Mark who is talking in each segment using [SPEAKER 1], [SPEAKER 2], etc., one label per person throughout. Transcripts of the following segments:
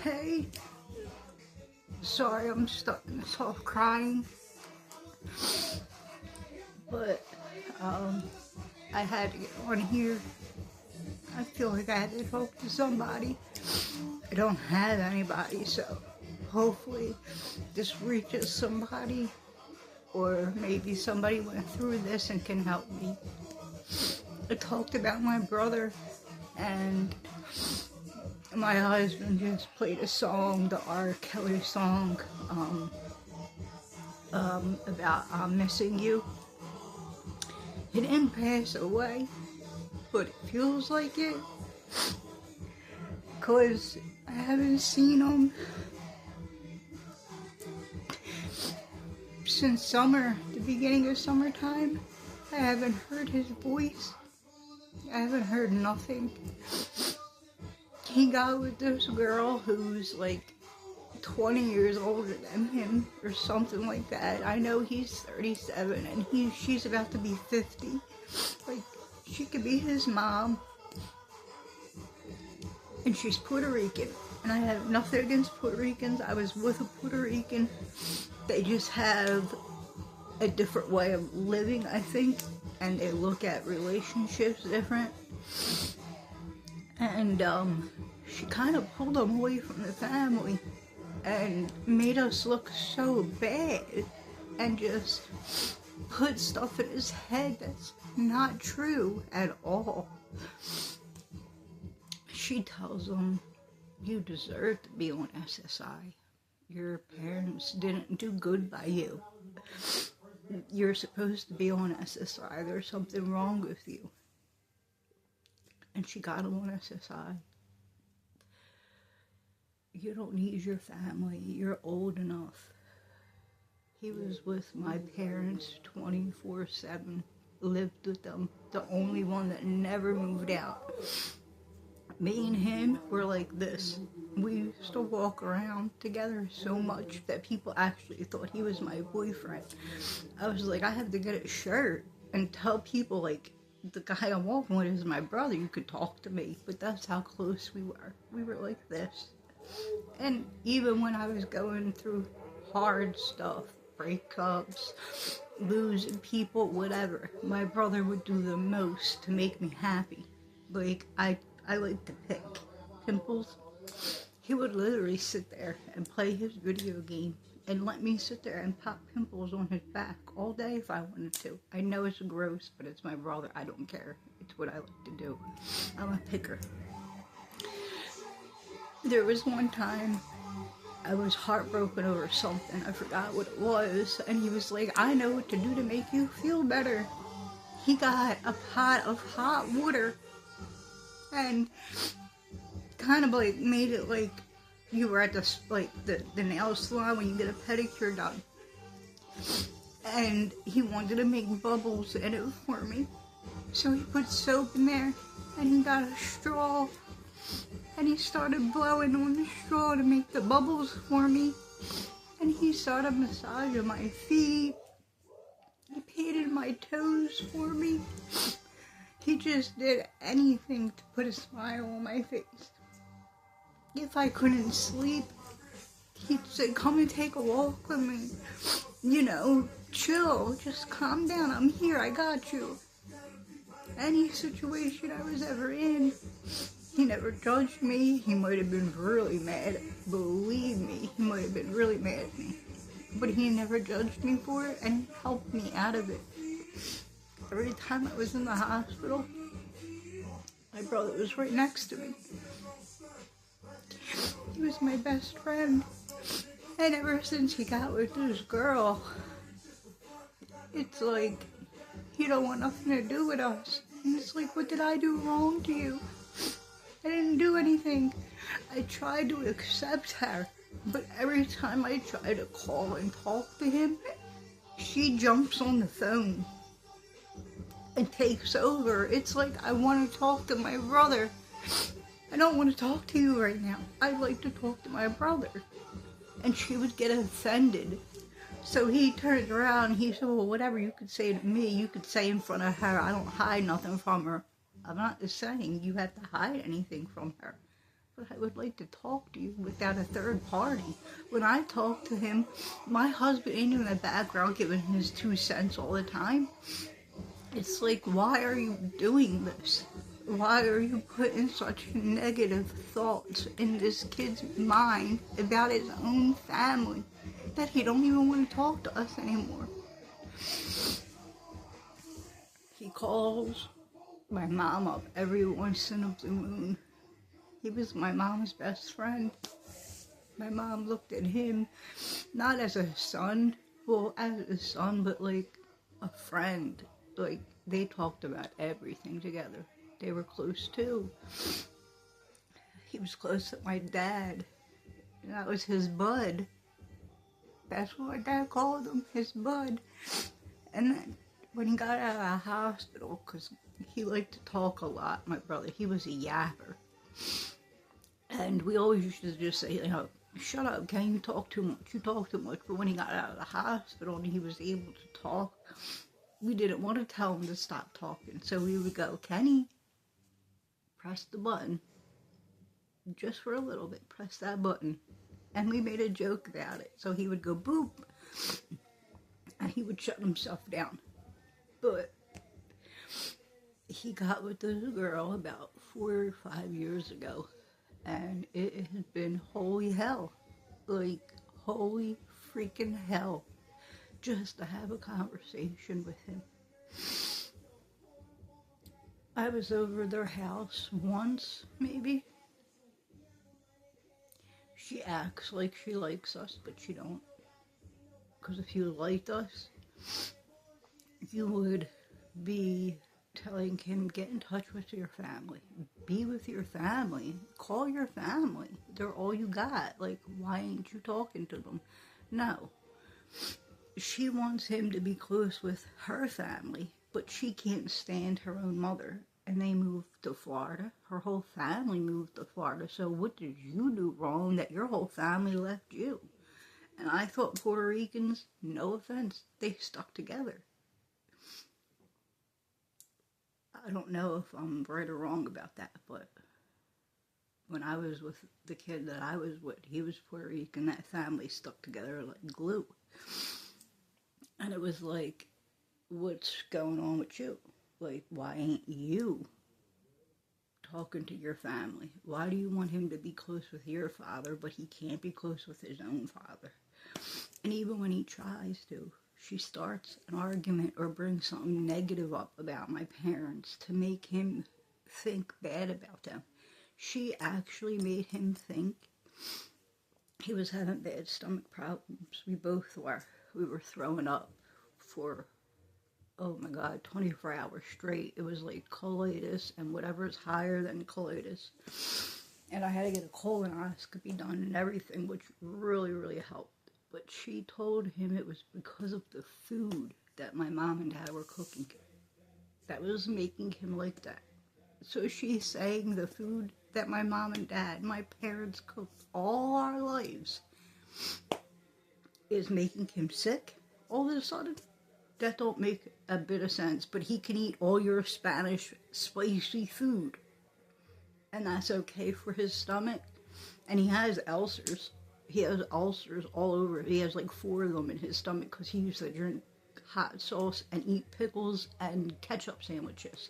[SPEAKER 1] Hey, sorry I'm starting to start crying, but I had to get on here. I feel like I had to talk to somebody. I don't have anybody, so hopefully this reaches somebody, or maybe somebody went through this and can help me. I talked about my brother, and my husband just played a song, the R. Kelly song, about I'm missing you. He didn't pass away, but it feels like it, because I haven't seen him since summer, the beginning of summertime. I haven't heard his voice. I haven't heard nothing. He got with this girl who's like 20 years older than him or something like that. I know he's 37 and she's about to be 50. Like, she could be his mom. And she's Puerto Rican. And I have nothing against Puerto Ricans. I was with a Puerto Rican. They just have a different way of living, I think. And they look at relationships different. And she kind of pulled him away from the family and made us look so bad and just put stuff in his head that's not true at all. She tells him, you deserve to be on SSI. Your parents didn't do good by you. You're supposed to be on SSI. There's something wrong with you. And she got him on SSI. You don't need your family. You're old enough. He was with my parents 24/7. Lived with them. The only one that never moved out. Me and him were like this. We used to walk around together so much that people actually thought he was my boyfriend. I was like, I have to get a shirt and tell people, like, the guy I'm walking with is my brother. You could talk to me. But that's how close we were. We were like this. And even when I was going through hard stuff, breakups, losing people, whatever, my brother would do the most to make me happy. Like, I like to pick pimples. He would literally sit there and play his video game and let me sit there and pop pimples on his back all day if I wanted to. I know it's gross, but it's my brother. I don't care. It's what I like to do. I'm a picker. There was one time I was heartbroken over something. I forgot what it was. And he was like, I know what to do to make you feel better. He got a pot of hot water and kind of like made it like you were at the nail salon when you get a pedicure done. And he wanted to make bubbles in it for me. So he put soap in there and he got a straw and he started blowing on the straw to make the bubbles for me. And he started massaging my feet. He painted my toes for me. He just did anything to put a smile on my face. If I couldn't sleep, he'd say, come and take a walk with me. You know, chill, just calm down. I'm here, I got you. Any situation I was ever in, he never judged me. He might have been really mad. Believe me, he might have been really mad at me. But he never judged me for it, and he helped me out of it. Every time I was in the hospital, my brother was right next to me. He was my best friend. And ever since he got with this girl, it's like, he don't want nothing to do with us. And it's like, what did I do wrong to you? I didn't do anything. I tried to accept her, but every time I try to call and talk to him, she jumps on the phone and takes over. It's like, I want to talk to my brother. I don't want to talk to you right now. I'd like to talk to my brother. And she would get offended. So he turns around and he said, well, whatever you could say to me, you could say in front of her. I don't hide nothing from her. I'm not just saying you have to hide anything from her. but I would like to talk to you without a third party. When I talk to him, my husband ain't in the background giving his 2 cents all the time. It's like, why are you doing this? Why are you putting such negative thoughts in this kid's mind about his own family that he don't even want to talk to us anymore? He calls my mom up every once in a blue moon. He was my mom's best friend. My mom looked at him not as a son, well, as a son, but like a friend. Like, they talked about everything together. They were close too. He was close to my dad, and that was his bud. That's what my dad called him, his bud. And then when he got out of the hospital, because he liked to talk a lot, my brother, he was a yapper. And we always used to just say, shut up, Ken, you talk too much, you talk too much. But when he got out of the hospital and he was able to talk, we didn't want to tell him to stop talking. So we would go, Kenny, press the button. Just for a little bit, press that button. And we made a joke about it. So he would go boop, and he would shut himself down. But he got with this girl about 4 or 5 years ago, and it has been holy hell. Like, holy freaking hell. Just to have a conversation with him. I was over their house once, maybe. She acts like she likes us, but she don't. Because if you liked us, you would be telling him, get in touch with your family. Be with your family. Call your family. They're all you got. Like, why ain't you talking to them? No. She wants him to be close with her family, but she can't stand her own mother. And they moved to Florida. Her whole family moved to Florida. So what did you do wrong that your whole family left you? And I thought Puerto Ricans, no offense, they stuck together. I don't know if I'm right or wrong about that, but when I was with the kid that I was with, he was Puerto Rican, that family stuck together like glue. And it was like, what's going on with you? Like, why ain't you talking to your family? Why do you want him to be close with your father, but he can't be close with his own father? And even when he tries to, she starts an argument or brings something negative up about my parents to make him think bad about them. She actually made him think he was having bad stomach problems. We both were. We were throwing up for, oh my God, 24 hours straight. It was like colitis and whatever is higher than colitis. And I had to get a colonoscopy done and everything, which really, really helped. But she told him it was because of the food that my mom and dad were cooking that was making him like that. So she's saying the food that my mom and dad, my parents cooked all our lives, is making him sick all of a sudden. That don't make a bit of sense, but he can eat all your Spanish spicy food, and that's okay for his stomach. And he has ulcers. He has ulcers all over. He has like 4 of them in his stomach because he used to drink hot sauce and eat pickles and ketchup sandwiches.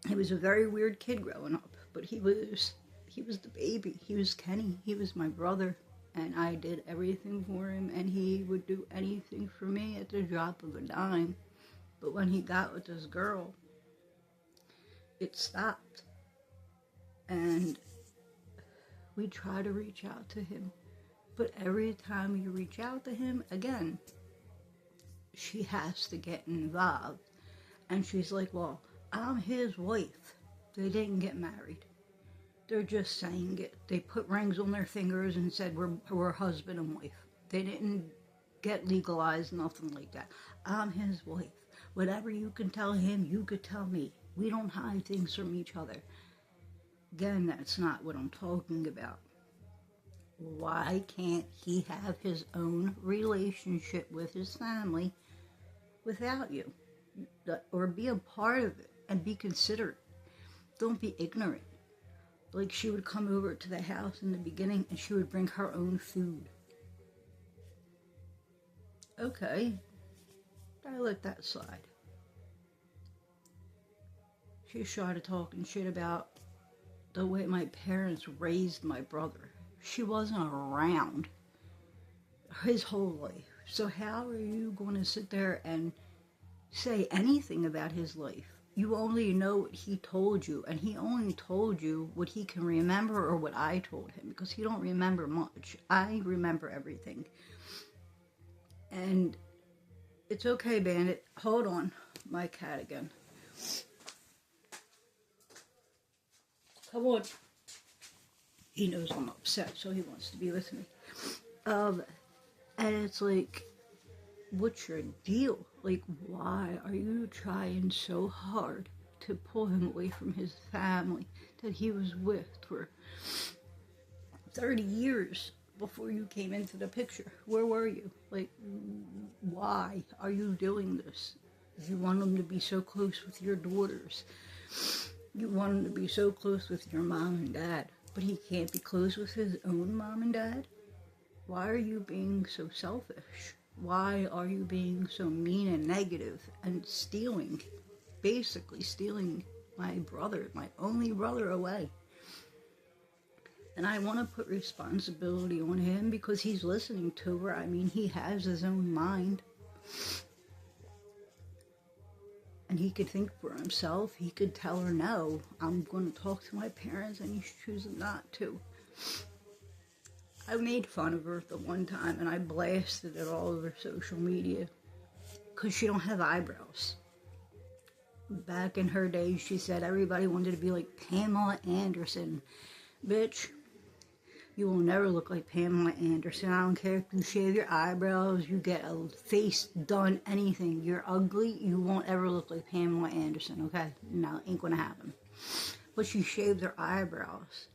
[SPEAKER 1] He was a very weird kid growing up, but he was the baby. He was Kenny. He was my brother. And I did everything for him, and he would do anything for me at the drop of a dime. But when he got with this girl, it stopped. And we try to reach out to him. But every time we reach out to him, again, she has to get involved. And she's like, well, I'm his wife. They didn't get married. They're just saying it. They put rings on their fingers and said we're husband and wife. They didn't get legalized, nothing like that. I'm his wife. Whatever you can tell him, you could tell me. We don't hide things from each other. Again, that's not what I'm talking about. Why can't he have his own relationship with his family without you? Or be a part of it and be considerate. Don't be ignorant. Like, she would come over to the house in the beginning and she would bring her own food. Okay, I let that slide. She started talking shit about the way my parents raised my brother. She wasn't around his whole life. So how are you going to sit there and say anything about his life? You only know what he told you, and he only told you what he can remember or what I told him, because he don't remember much. I remember everything. And it's okay, Bandit. Hold on. My cat again. Come on. He knows I'm upset, so he wants to be with me. And it's like, what's your deal? Like, why are you trying so hard to pull him away from his family that he was with for 30 years before you came into the picture? Where were you? Like, why are you doing this? You want him to be so close with your daughters. You want him to be so close with your mom and dad, but he can't be close with his own mom and dad? Why are you being so selfish? Why are you being so mean and negative and stealing, basically stealing my brother, my only brother, away? And I want to put responsibility on him because he's listening to her. I mean, he has his own mind. And he could think for himself. He could tell her, no, I'm going to talk to my parents, and he's choosing not to. I made fun of her the one time, and I blasted it all over social media because she don't have eyebrows. Back in her days, she said everybody wanted to be like Pamela Anderson. Bitch, you will never look like Pamela Anderson. I don't care if you shave your eyebrows, you get a face done, anything. You're ugly, you won't ever look like Pamela Anderson, okay? No, ain't gonna happen. But she shaved her eyebrows.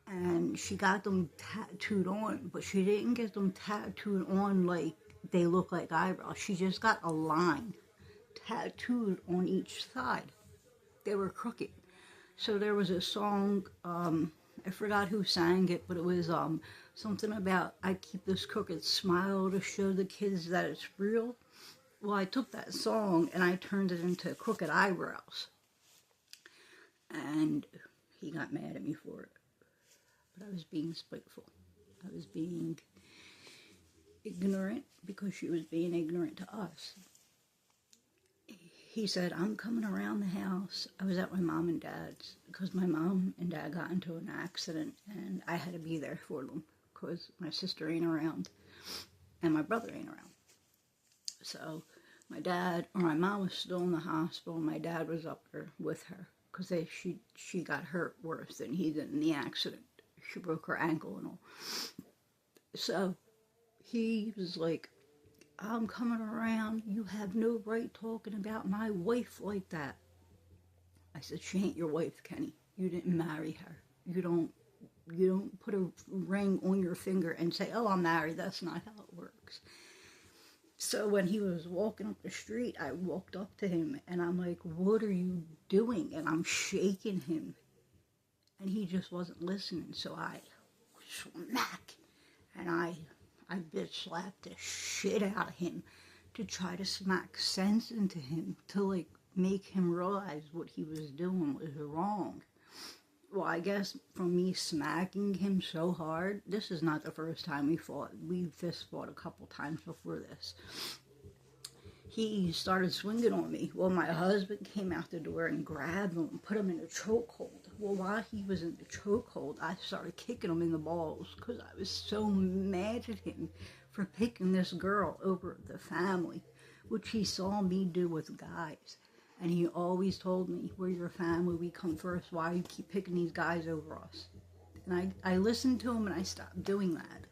[SPEAKER 1] And she got them tattooed on, but she didn't get them tattooed on like they look like eyebrows. She just got a line tattooed on each side. They were crooked. So there was a song, I forgot who sang it, but it was something about, I keep this crooked smile to show the kids that it's real. Well, I took that song and I turned it into crooked eyebrows. And he got mad at me for it. But I was being spiteful. I was being ignorant because she was being ignorant to us. He said, I'm coming around the house. I was at my mom and dad's because my mom and dad got into an accident and I had to be there for them because my sister ain't around and my brother ain't around. So my mom was still in the hospital. My dad was up there with her because she got hurt worse than he did in the accident. She broke her ankle and all. So he was like, I'm coming around. You have no right talking about my wife like that. I said, she ain't your wife, Kenny. You didn't marry her. You don't put a ring on your finger and say, oh, I'm married. That's not how it works. So when he was walking up the street, I walked up to him and I'm like, what are you doing? And I'm shaking him. And he just wasn't listening, so I smack, and I bitch slapped the shit out of him to try to smack sense into him, to like make him realize what he was doing was wrong. Well, I guess from me smacking him so hard, this is not the first time we fought. We fist fought a couple times before this. He started swinging on me. Well, my husband came out the door and grabbed him and put him in a chokehold. Well, while he was in the chokehold, I started kicking him in the balls because I was so mad at him for picking this girl over the family, which he saw me do with guys. And he always told me, we're your family, we come first. Why do you keep picking these guys over us? And I listened to him and I stopped doing that.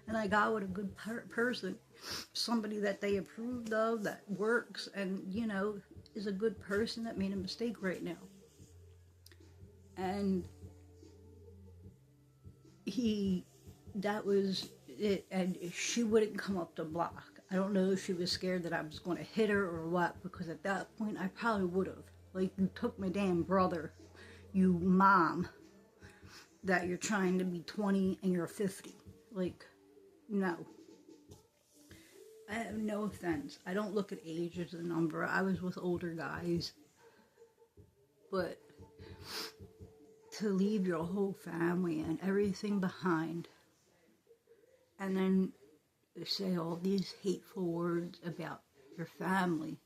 [SPEAKER 1] And I got with a good person, somebody that they approved of, that works, and, you know, is a good person that made a mistake right now. And that was it, and she wouldn't come up the block. I don't know if she was scared that I was going to hit her or what, because at that point I probably would have. Like, you took my damn brother, you mom. that you're trying to be 20 and you're 50. Like, no. I have no offense. I don't look at age as a number. I was with older guys. But to leave your whole family and everything behind, and then say all these hateful words about your family.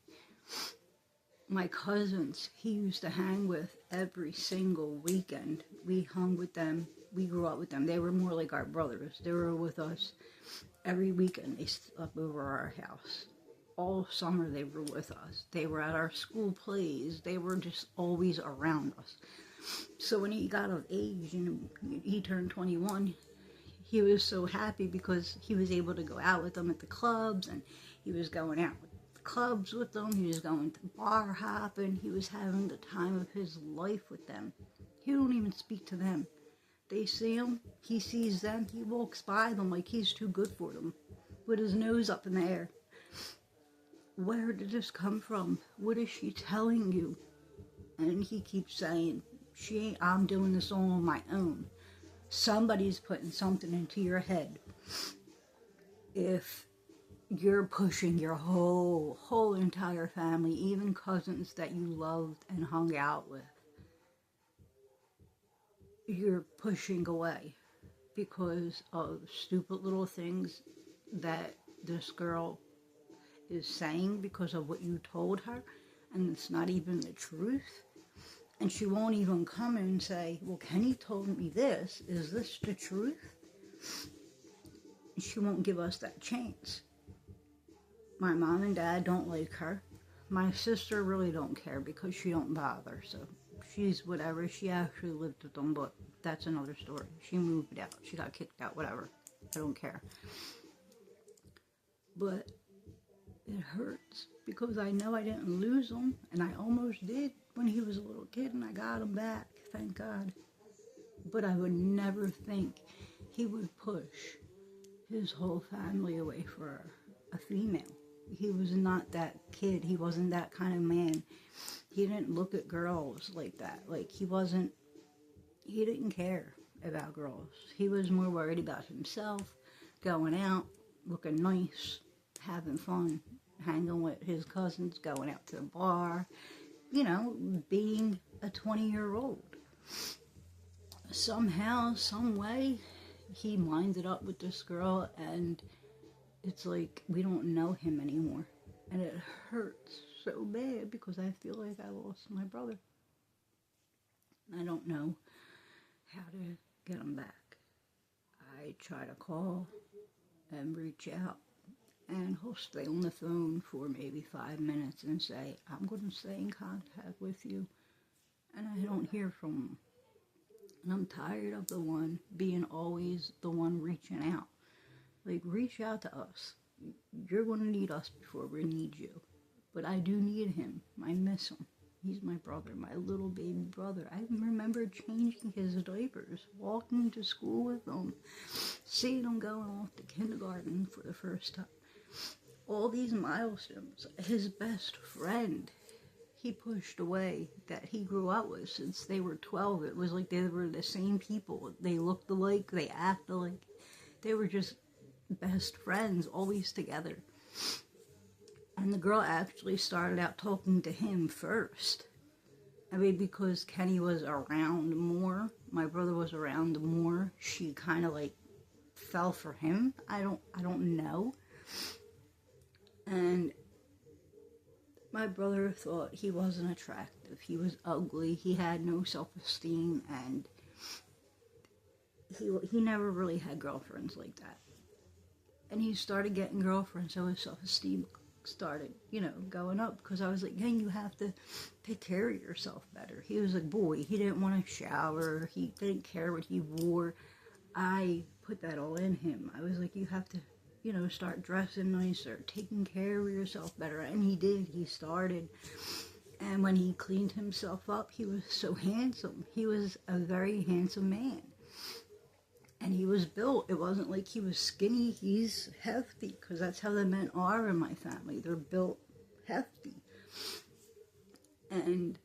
[SPEAKER 1] My cousins, he used to hang with every single weekend. We hung with them. We grew up with them. They were more like our brothers. They were with us every weekend. They slept over our house. All summer they were with us. They were at our school plays. They were just always around us. So when he got of age and he turned 21, he was so happy because he was able to go out with them at the clubs, and he was going out with the clubs with them. He was going to bar hopping. He was having the time of his life with them. He don't even speak to them. They see him, he sees them, he walks by them like he's too good for them, with his nose up in the air. Where did this come from? What is she telling you? And he keeps saying, I'm doing this all on my own. Somebody's putting something into your head. If you're pushing your whole entire family, even cousins that you loved and hung out with, you're pushing away because of stupid little things that this girl is saying because of what you told her, and it's not even the truth. And she won't even come and say, well, Kenny told me this. Is this the truth? She won't give us that chance. My mom and dad don't like her. My sister really don't care because she don't bother. So she's whatever. She actually lived with them, but that's another story. She moved out. She got kicked out, whatever. I don't care. But it hurts because I know I didn't lose him, and I almost did when he was a little kid, and I got him back, thank God. But I would never think he would push his whole family away for a female. He was not that kid. He wasn't that kind of man. He didn't look at girls like that. Like, he didn't care about girls. He was more worried about himself, going out, looking nice, having fun, hanging with his cousins, going out to the bar, being a 20-year-old. Somehow, some way, he minded up with this girl, and it's like we don't know him anymore. And it hurts so bad because I feel like I lost my brother. I don't know how to get him back. I try to call and reach out, and he'll stay on the phone for maybe 5 minutes and say, I'm going to stay in contact with you. And I don't hear from him. And I'm tired of the one being always the one reaching out. Like, reach out to us. You're going to need us before we need you. But I do need him. I miss him. He's my brother, my little baby brother. I remember changing his diapers, walking to school with him, seeing him going off to kindergarten for the first time. All these milestones. His best friend, he pushed away, that he grew up with since they were 12. It was like they were the same people. They looked alike, they acted alike. They were just best friends, always together. And the girl actually started out talking to him first. I mean, because Kenny was around more, my brother was around more, she kind of like fell for him. I don't know. And my brother thought he wasn't attractive. He was ugly. He had no self-esteem, and he never really had girlfriends like that. And he started getting girlfriends, so his self-esteem started, going up, because I was like, you have to take care of yourself better. He was a boy. He didn't want to shower. He didn't care what he wore. I put that all in him. I was like, you have to, start dressing nicer, taking care of yourself better. And he did. He started. And when he cleaned himself up, he was so handsome. He was a very handsome man. And he was built. It wasn't like he was skinny. He's hefty, because that's how the men are in my family. They're built hefty. And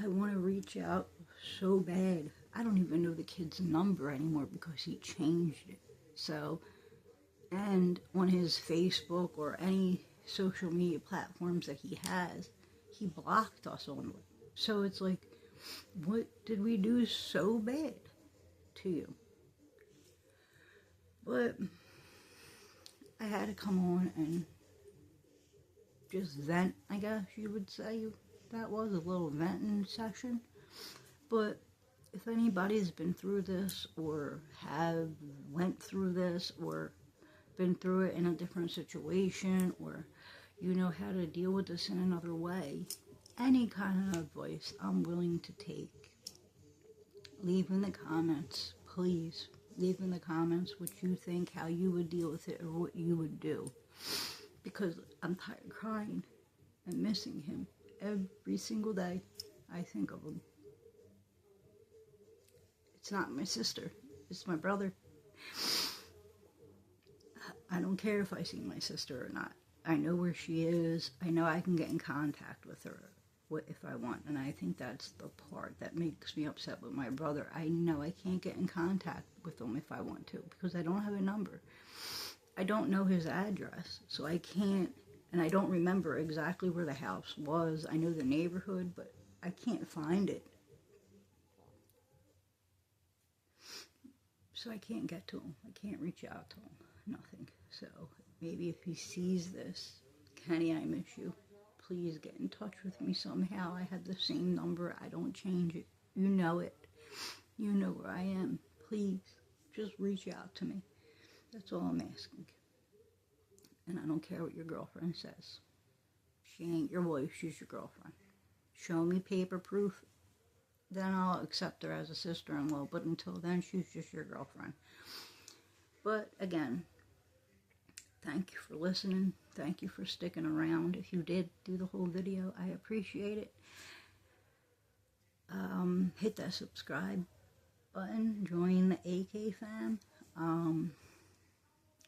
[SPEAKER 1] I want to reach out so bad. I don't even know the kid's number anymore because he changed it. So, and on his Facebook or any social media platforms that he has, he blocked us on it. So it's like, what did we do so bad to you? But I had to come on and just vent, I guess you would say. That was a little venting session. But if anybody's been through this or have went through this or been through it in a different situation, or you know how to deal with this in another way, any kind of advice I'm willing to take. Leave in the comments, please. Leave in the comments what you think, how you would deal with it, or what you would do. Because I'm tired of crying and missing him. Every single day I think of him. It's not my sister, it's my brother. I don't care if I see my sister or not. I know where she is. I know I can get in contact with her if I want. And I think that's the part that makes me upset with my brother. I know I can't get in contact with him if I want to because I don't have a number. I don't know his address, so I can't, and I don't remember exactly where the house was. I know the neighborhood, but I can't find it. So I can't get to him. I can't reach out to him. Nothing. So maybe if he sees this, Kenny, I miss you. Please get in touch with me somehow. I have the same number. I don't change it. You know it. You know where I am. Please, just reach out to me. That's all I'm asking. And I don't care what your girlfriend says. She ain't your wife. She's your girlfriend. Show me paper proof. Then I'll accept her as a sister-in-law. But until then, she's just your girlfriend. But again, thank you for listening. Thank you for sticking around. If you did do the whole video, I appreciate it. Hit that subscribe button. Join the AK fam.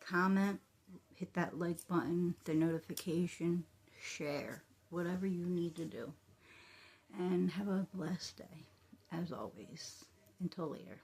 [SPEAKER 1] Comment. Hit that like button. The notification. Share. Whatever you need to do. And have a blessed day. As always. Until later.